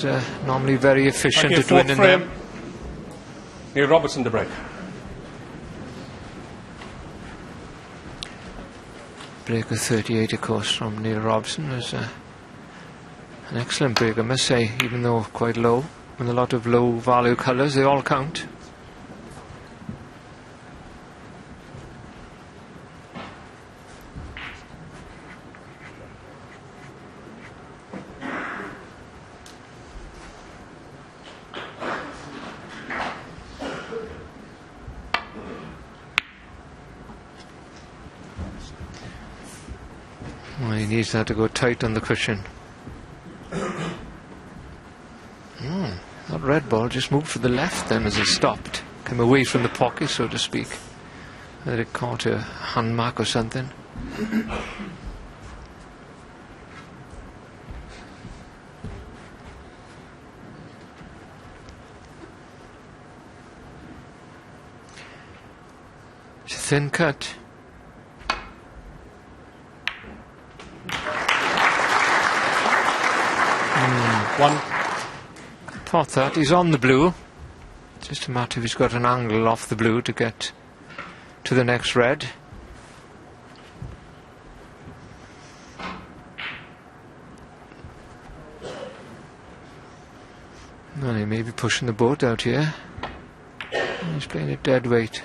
Normally very efficient Okay, at winning frame. them. Neil Robertson to break. Break of 38, of course, from Neil Robertson is an excellent break, I must say, even though quite low. With a lot of low value colours, they all count. Well, he needs that to go tight on the cushion. That red ball just moved for the left then as it stopped. Came away from the pocket, so to speak. Whether it caught a hand mark or something. It's a thin cut. One. Thought that. He's on the blue. Just a matter if he's got an angle off the blue to get to the next red. Well, he may be pushing the boat out here. He's playing it dead weight.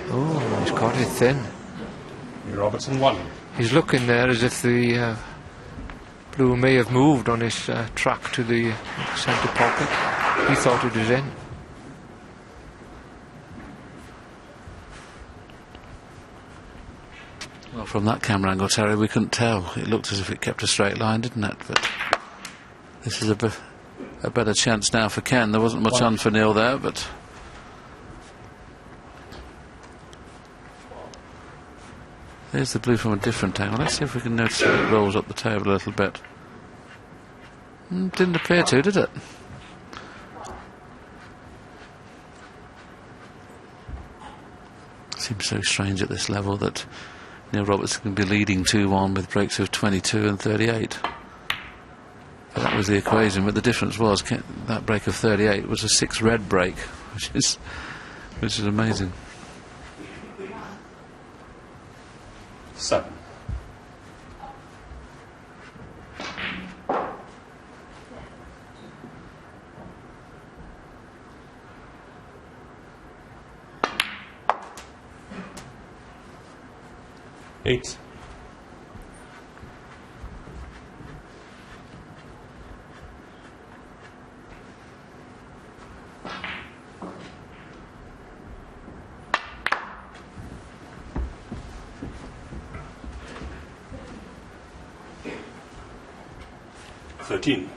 Oh, he's got it thin. Neil Robertson one. He's looking there as if the blue may have moved on his track to the centre pocket. He thought it was in. Well, from that camera angle, Terry, we couldn't tell. It looked as if it kept a straight line, didn't it? But this is a better chance now for Ken. There wasn't much on for Neil there, but there's the blue from a different angle. Let's see if we can notice that it rolls up the table a little bit. Didn't appear to, did it? Seems so strange at this level that Neil Robertson can be leading 2-1 with breaks of 22 and 38. But that was the equation, but the difference was that break of 38 was a 6 red break, which is amazing. 7. Eight. Thirteen.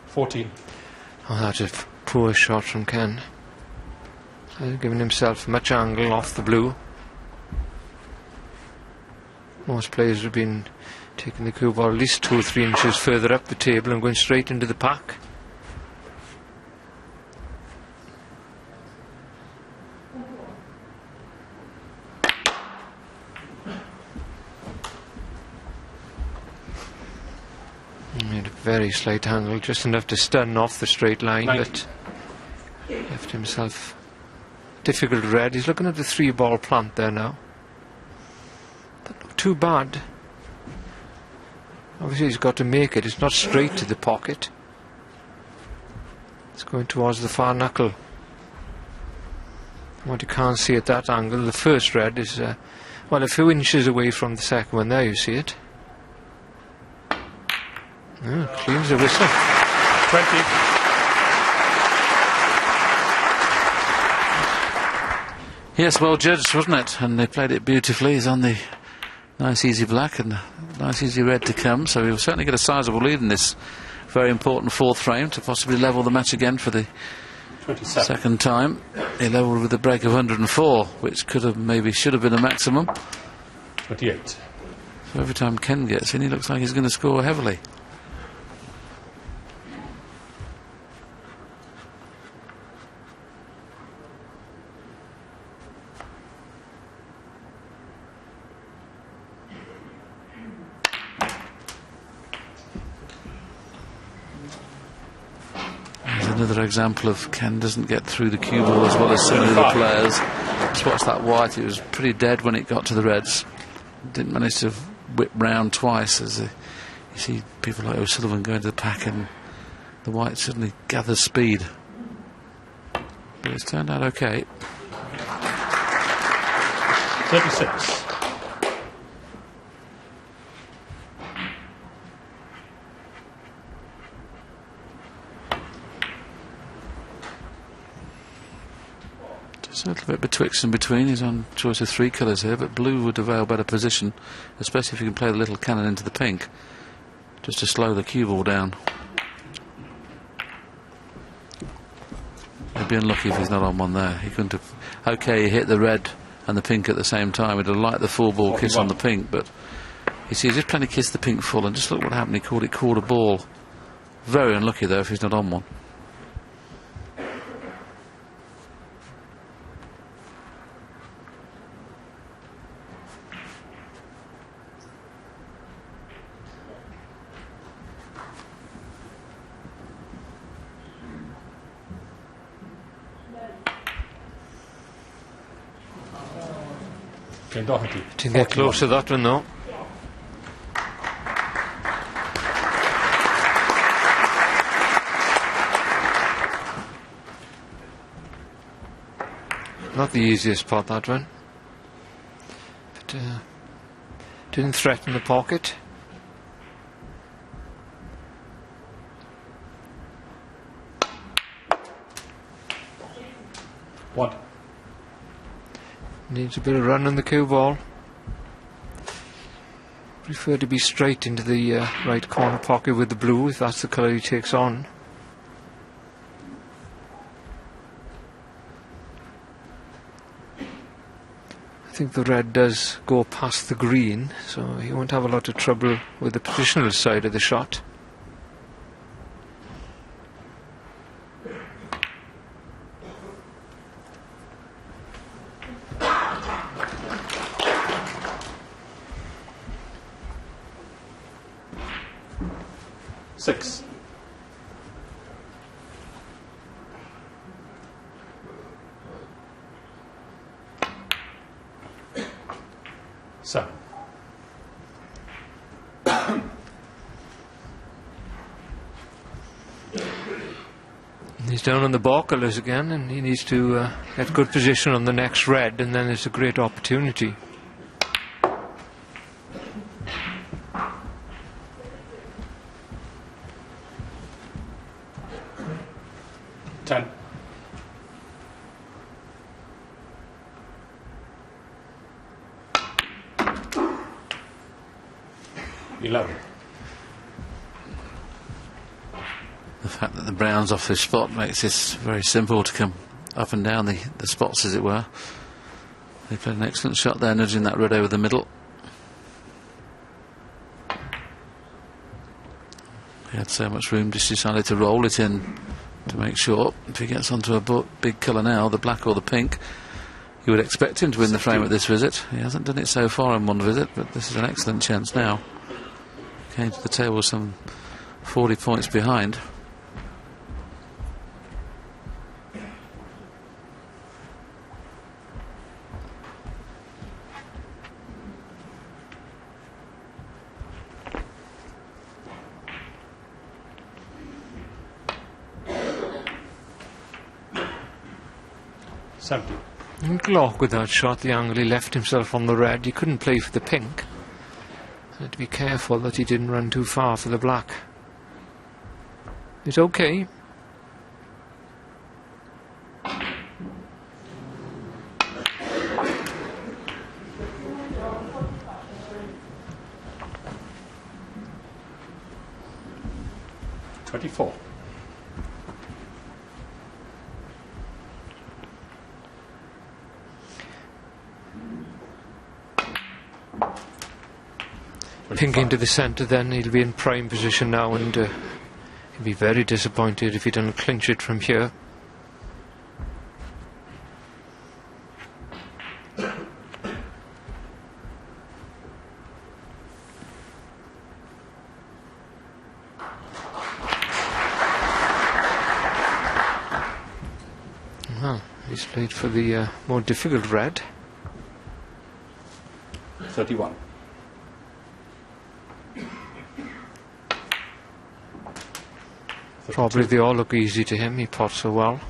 14. Oh, that's a poor shot from Ken. Giving himself much angle off the blue. Most players have been taking the cue ball at least 2 or 3 inches further up the table and going straight into the pack. Made a very slight angle, just enough to stun off the straight line, but left himself difficult red. He's looking at the 3-ball plant there now. Doesn't look too bad. Obviously he's got to make it. It's not straight to the pocket. It's going towards the far knuckle. What you can't see at that angle, the first red is well, a few inches away from the second one. There you see it. Cleans the whistle. 20. Yes, well judged, wasn't it? And they played it beautifully. He's on the nice easy black and nice easy red to come, so he'll certainly get a sizable lead in this very important 4th frame to possibly level the match again for the 27. second time. He levelled with a break of 104, which should have been a maximum. 28. So every time Ken gets in, he looks like he's going to score heavily. Another example of Ken doesn't get through the cue ball as well as so many of the players. Just watch that white, it was pretty dead when it got to the reds. Didn't manage to whip round twice as you see people like O'Sullivan going to the pack, and the white suddenly gathers speed. But it's turned out okay. 36. Just a little bit betwixt and between. He's on choice of 3 colours here, but blue would avail better position, especially if you can play the little cannon into the pink, just to slow the cue ball down. He'd be unlucky if he's not on one there. He couldn't have. Okay, he hit the red and the pink at the same time. He'd have liked the 4-ball kiss on the pink, but you see, he just plenty kissed the pink full, and just look what happened. He called it quarter ball. Very unlucky though if he's not on one. Okay, Doherty. Didn't get close to that one though. Not the easiest pot, that one. But didn't threaten the pocket. What? Needs a bit of run on the cue ball. Prefer to be straight into the right corner pocket with the blue, if that's the colour he takes on. I think the red does go past the green, so he won't have a lot of trouble with the positional side of the shot. Six. Seven. He's down on the ball colours again, and he needs to get good position on the next red, and then it's a great opportunity. 10. The fact that the brown's off this spot makes this very simple to come up and down the spots, as it were. They played an excellent shot there, nudging that red over the middle. He had so much room, just decided to roll it in to make sure if he gets onto a big colour now, the black or the pink, you would expect him to win the frame at this visit. He hasn't done it so far in one visit, but this is an excellent chance now. Came to the table some 40 points behind. Glock with that shot, the angle he left himself on the red. He couldn't play for the pink. Had to be careful that he didn't run too far for the black. It's okay. Pink into the centre, then he'll be in prime position now, and he'll be very disappointed if he doesn't clinch it from here. He's played for the more difficult red. 31. Probably they all look easy to him, he pots so well.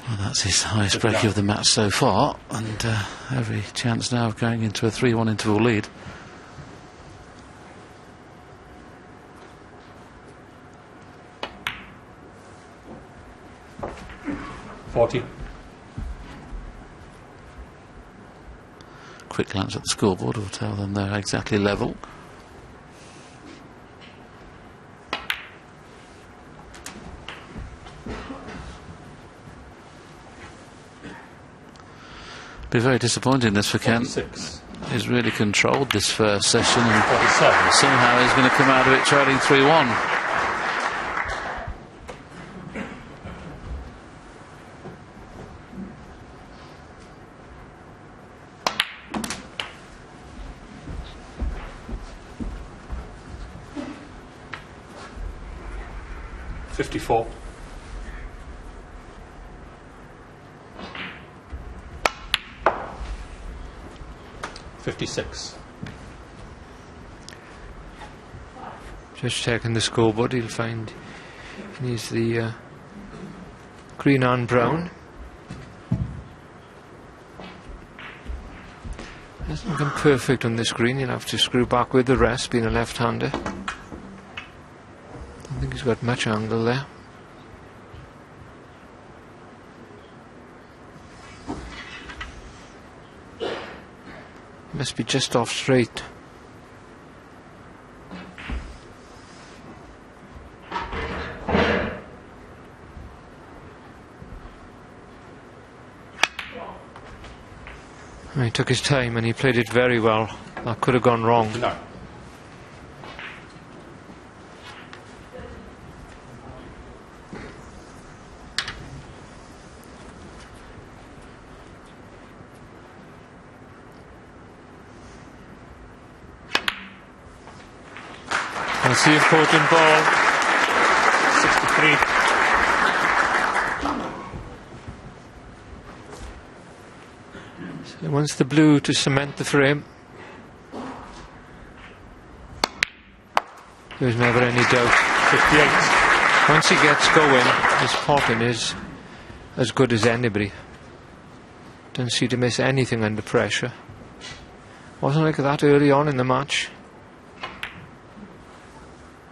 Well, that's his highest break of the match so far, and every chance now of going into a 3-1 interval lead. Quick glance at the scoreboard will tell them they're exactly level. Be very disappointing this for Ken. 46. He's really controlled this first session, and somehow he's going to come out of it trailing 3-1. Just checking the scoreboard, he'll find he needs the green and brown. Hasn't come perfect on this green, he'll have to screw back with the rest, being a left-hander. Don't think he's got much angle there. Must be just off straight. He took his time and he played it very well. That could have gone wrong. No. Let's see if Portland ball. 63. He wants the blue to cement the frame. There's never any doubt. 58. Once he gets going, his potting is as good as anybody. Don't seem to miss anything under pressure. Wasn't like that early on in the match.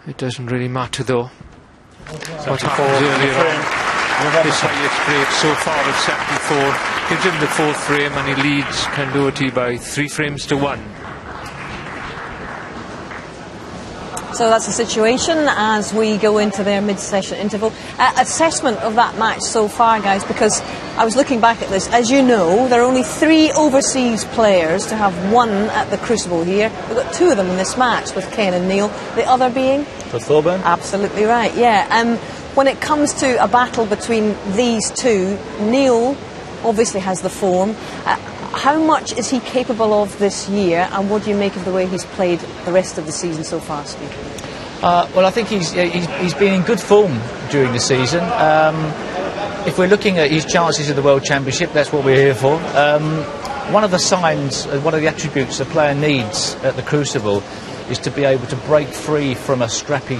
It doesn't really matter though. What happens earlier on. His highest break so far is 74. Gives him the fourth frame and he leads Doherty by 3 frames to 1. So that's the situation as we go into their mid-session interval. Assessment of that match so far, guys, because I was looking back at this. As you know, there are only 3 overseas players to have won at the Crucible here. We've got 2 of them in this match with Ken and Neil. The other being? For Thorburn? Absolutely right, yeah. When it comes to a battle between these two, Neil obviously has the form. How much is he capable of this year, and what do you make of the way he's played the rest of the season so far, Steve? Well, I think he's been in good form during the season. If we're looking at his chances of the World Championship, that's what we're here for. One of the signs, one of the attributes a player needs at the Crucible is to be able to break free from a scrappy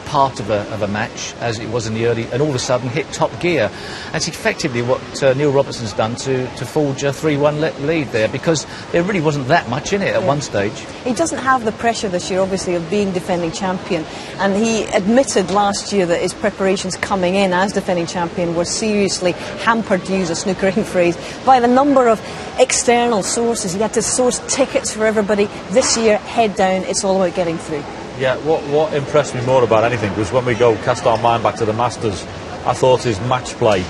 part of a match, as it was in the early, and all of a sudden hit top gear. That's effectively what Neil Robertson's done to forge a 3-1 lead there, because there really wasn't that much in it at one stage. He doesn't have the pressure this year, obviously, of being defending champion, and he admitted last year that his preparations coming in as defending champion were seriously hampered, to use a snookering phrase, by the number of external sources. He had to source tickets for everybody. This year, head down, it's all about getting through. Yeah, what impressed me more about anything was when we cast our mind back to the Masters, I thought his match play,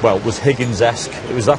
well, was Higgins-esque. It was that